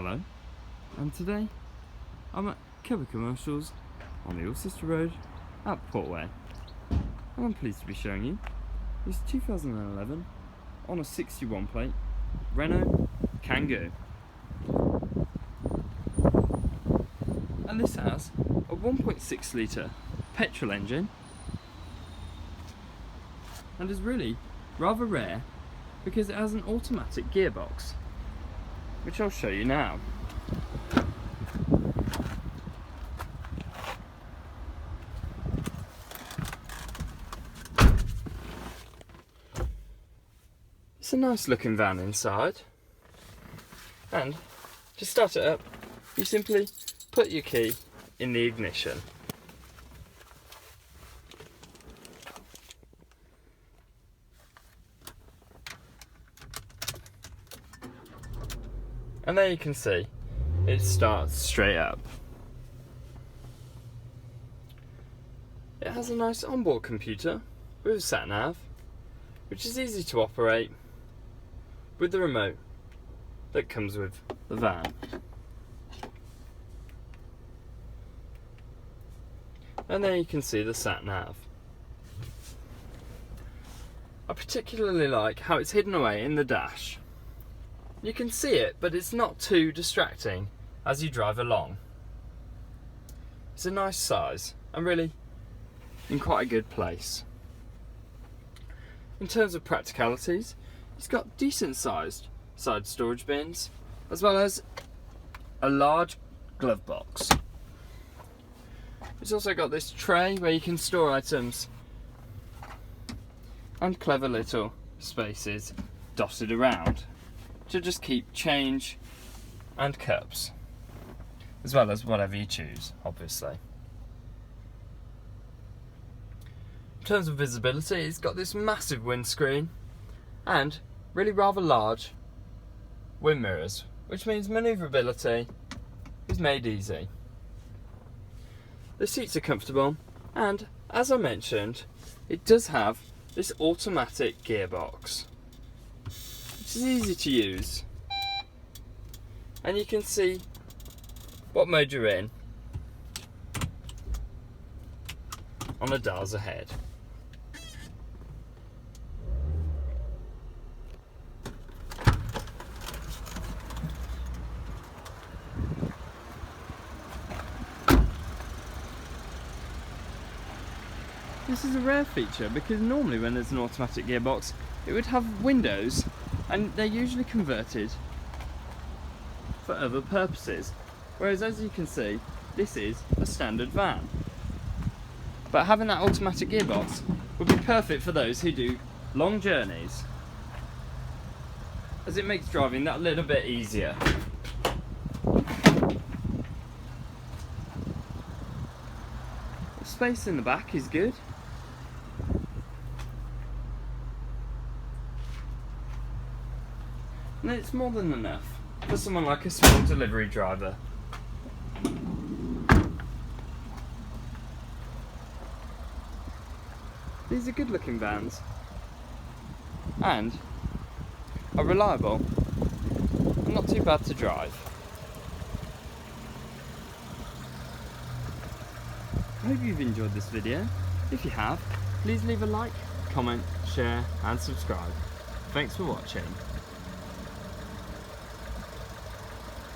Hello, and today I'm at Kibber Commercials on the Alcester Road at Portway, and I'm pleased to be showing you this 2011 on a 61 plate Renault Kangoo, and this has a 1.6 litre petrol engine and is really rather rare because it has an automatic gearbox, which I'll show you now. It's a nice looking van inside, and to start it up you simply put your key in the ignition. And there you can see it starts straight up. It has a nice onboard computer with a sat nav, which is easy to operate with the remote that comes with the van. And there you can see the sat nav. I particularly like how it's hidden away in the dash. You can see it, but it's not too distracting as you drive along. It's a nice size and really in quite a good place. In terms of practicalities, it's got decent sized side storage bins as well as a large glove box. It's also got this tray where you can store items and clever little spaces dotted around to just keep change and cups, as well as whatever you choose, obviously. In terms of visibility, it's got this massive windscreen and really rather large wind mirrors, which means manoeuvrability is made easy. The seats are comfortable, and as I mentioned, it does have this automatic gearbox, which is easy to use, and you can see what mode you're in on the dials ahead. This is a rare feature because normally when there's an automatic gearbox it would have windows, and they're usually converted for other purposes, whereas as you can see this is a standard van. But having that automatic gearbox would be perfect for those who do long journeys, as it makes driving that little bit easier. The space in the back is good. And it's more than enough for someone like a small delivery driver. These are good looking vans and are reliable and not too bad to drive. I hope you've enjoyed this video. If you have, please leave a like, comment, share and subscribe. Thanks for watching.